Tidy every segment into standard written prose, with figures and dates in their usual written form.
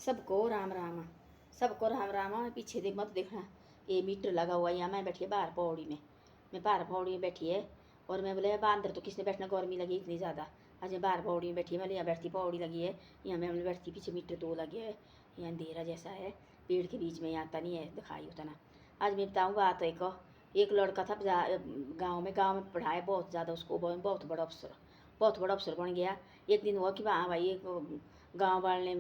सबको राम राम। सबको राम राम। पीछे देख मत देखना, ये मीटर लगा हुआ है। यहाँ मैं बैठी है बाहर पौड़ी में, मैं बाहर पौड़ी में बैठी है। और मैं बोले बाहर अंदर तो किसने बैठना, गर्मी लगी इतनी ज़्यादा। आज मैं बाहर पौड़ी में बैठी है, मैं यहाँ बैठती पौड़ी लगी है। यहाँ मैं बैठती, पीछे मीटर दो लगे है। यहाँ अंधेरा जैसा है, पेड़ के बीच में यहाँ आता नहीं है दिखाई होता ना। आज मैं बताऊँ बात, एक लड़का था गाँव में पढ़ा है बहुत ज़्यादा, उसको बहुत बड़ा अफसर बन गया। एक दिन हुआ कि हाँ भाई, एक गाँव वाले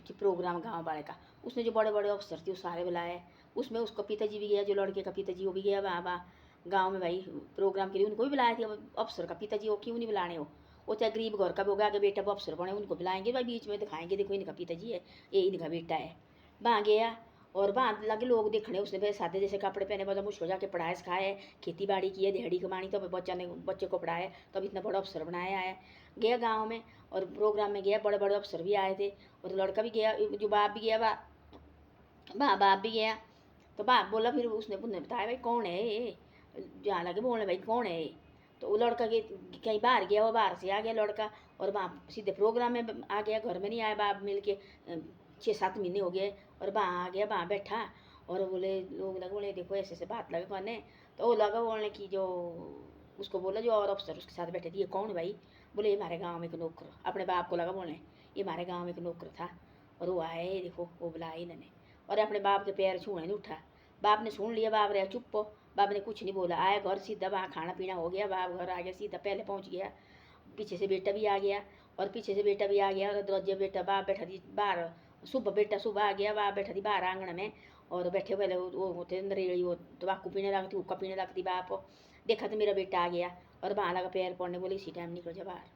कि प्रोग्राम गाँव वाले का, उसने जो बड़े बड़े अफसर थे वो सारे बुलाए। उसमें उसका पिताजी भी गया, जो लड़के का पिताजी वो भी गया वहाँ गाँव में भाई प्रोग्राम के लिए। उनको भी बुलाए थे। अब अफसर का पिताजी वो क्यों नहीं बुलाने, वो चाहे गरीब घर का भी होगा, आगे बेटा वो अफसर बने, उनको बुलाएंगे भाई, बीच में दिखाएंगे देखो इनका पिताजी है, ये इनका बेटा है। वहाँ गया और वहाँ लगे लोग देखने। उसने भाई सादे जैसे कपड़े पहने, मतलब मुझको जाके पढ़ाए सिखाए, खेती बाड़ी की है, दिहाड़ी कमानी, तो बच्चे को पढ़ाए, तब इतना बड़ा अफसर बनाया है। गया गाँव में और प्रोग्राम में गया, बड़े बड़े अफसर भी आए थे और लड़का भी गया, जो बाप भी गया, बाप भी गया। तो बाप बोला, फिर उसने बताया भाई कौन है ये, जहाँ लगे बोलने भाई कौन है ये। तो वो लड़का के कहीं बाहर गया, वो बाहर से आ गया लड़का और वहाँ सीधे प्रोग्राम में आ गया, घर में नहीं आया। बाप मिल के 6-7 महीने हो गए और वहाँ आ गया, वहाँ बैठा और बोले लोग लगे बोले देखो ऐसे ऐसे बात लगे करने। तो वो लगा बोलने की, जो उसको बोला जो और अफसर उसके साथ बैठे थे, ये कौन भाई। बोले ये हमारे गाँव में एक नौकर, अपने बाप को लगा बोलने ये हमारे गाँव में एक नौकर था और वो आए देखो, वो बुलाए इन्होंने। और अपने बाप के पैर छूने नहीं उठा। बाप ने सुन लिया, बाप रहा चुप। बाप ने कुछ नहीं बोला, आया घर सीधा, वहाँ खाना पीना हो गया, बाप घर आ गया सीधा, पहले पहुँच गया। पीछे से बेटा भी आ गया और दरवाजे बेटा बाप बैठा थी बाहर, सुबह बेटा सुबह आ गया, बाप बैठा थी बाहर आंगन में और बैठे पहले वो होते नरेड़ी, वो तम्बाकू पीने लगती, हुक्का पीने लगती। बाप देखा तो मेरा बेटा आ गया और वहाँ लगा पैर पड़ने, बोले इसी टाइम निकल जा बाहर,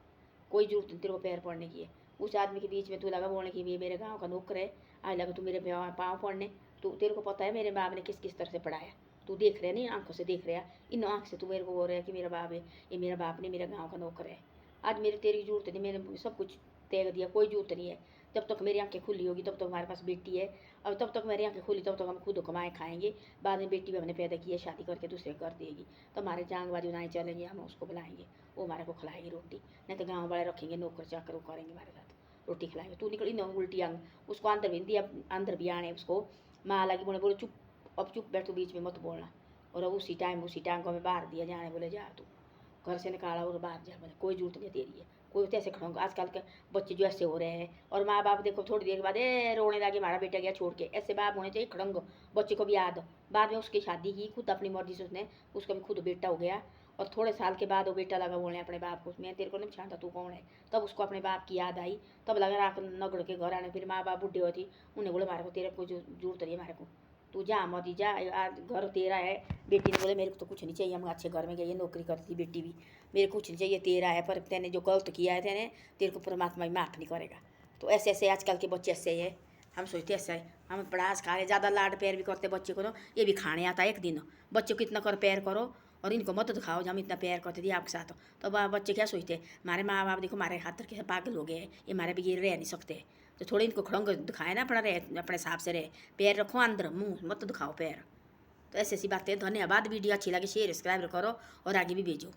कोई जरूरत नहीं तेरे को पैर पड़ने की है। उस आदमी के बीच में तू लगा बोलने की ये मेरे गाँव का नौकर है, आज लगा तू मेरे पाँव पड़ने। तू तेरे को पता है मेरे बाप ने किस किस तरह से पढ़ाया, तू देख रहा है नहीं, आंखों से देख रहा है, इन आँख से तू मेरे को बोल रहा है कि मेरा बाप है, ये मेरा बाप नहीं मेरा गाँव का नौकर है। आज मेरी तेरी जरूरत नहीं, मैंने सब कुछ त्याग दिया, कोई जरूरत नहीं है। जब तक मेरी आंखें खुली होगी तब तक हमारे पास बेटी है, और तब तक मेरी आंखें खुली तब तक हम खुद कमाए खाएंगे। बाद में बेटी भी हमने पैदा की है, शादी करके दूसरे कर देगी, तो हमारे जांगबाजी नहीं चलेंगे, हम उसको बुलाएंगे, वो हमारे को खिलाएगी रोटी। नहीं तो गाँव वाले रखेंगे नौकर चाकर, वो करेंगे हमारे साथ, रोटी खिलाएंगे। तू निकली ना उल्टी अंग, उसको अंदर भी दिया, अंदर भी आने उसको माँ लगी बोले चुप, अब चुप बैठ, तू बीच में मत बोलना। और अब उसी टाइम को हमें बाहर दिया जाने, बोले जा तू घर से निकाला और बाहर जा, बोले कोई जरूरत नहीं तेरी है, कोई तो ऐसे खड़ोंगे। आजकल के बच्चे जो ऐसे हो रहे हैं, और माँ बाप देखो थोड़ी देर के बाद रोने लगे, हमारा बेटा गया छोड़ के, ऐसे बाप होने चाहिए खड़ंग। बच्चे को भी याद हो, बाद में उसकी शादी की खुद अपनी मर्जी से, उसने उसका भी खुद बेटा हो गया और थोड़े साल के बाद वो बेटा लगा बोलने अपने बाप को, मैं तेरे को नहीं पहचानता तू कौन है। तब उसको अपने बाप की याद आई, तब लगा रात नगड़ के घर आने। फिर माँ बाप बुढ़े होती, उन्हें बोले हमारे को तेरे को जरूरत नहीं है, हमारे को तू जा मत जा, आज घर तेरा है। बेटी ने बोले मेरे को तो कुछ नहीं चाहिए, हम अच्छे घर में गई, नौकरी करती थी बेटी भी, मेरे को कुछ नहीं चाहिए, तेरा है, पर तेने जो गलत किया है तेने, तेरे को परमात्मा भी माफ़ नहीं करेगा। तो ऐसे ऐसे आजकल के बच्चे ऐसे है, हम सोचते ऐसा है, हम बड़ा खा रहे, ज़्यादा लाड प्यार भी करते बच्चे को, तो ये भी खाने आता है एक दिन। बच्चे को इतना कर प्यार करो और इनको मत दिखाओ जो हम इतना प्यार करते थे आपके साथ। तो बच्चे क्या सोचते हैं, हमारे माँ बाप देखो हमारे हाथ के पागल हो गए हैं, ये हमारे बगैर रह नहीं सकते। तो थोड़े इनको खड़ोंग दिखाए ना, अपना रहे अपने हिसाब से रहे, पैर रखो अंदर, मुँह मत दिखाओ पैर। तो ऐसी ऐसी बातें। धन्यवाद। वीडियो अच्छी लगे शेयर सब्सक्राइब करो और आगे भी भेजो।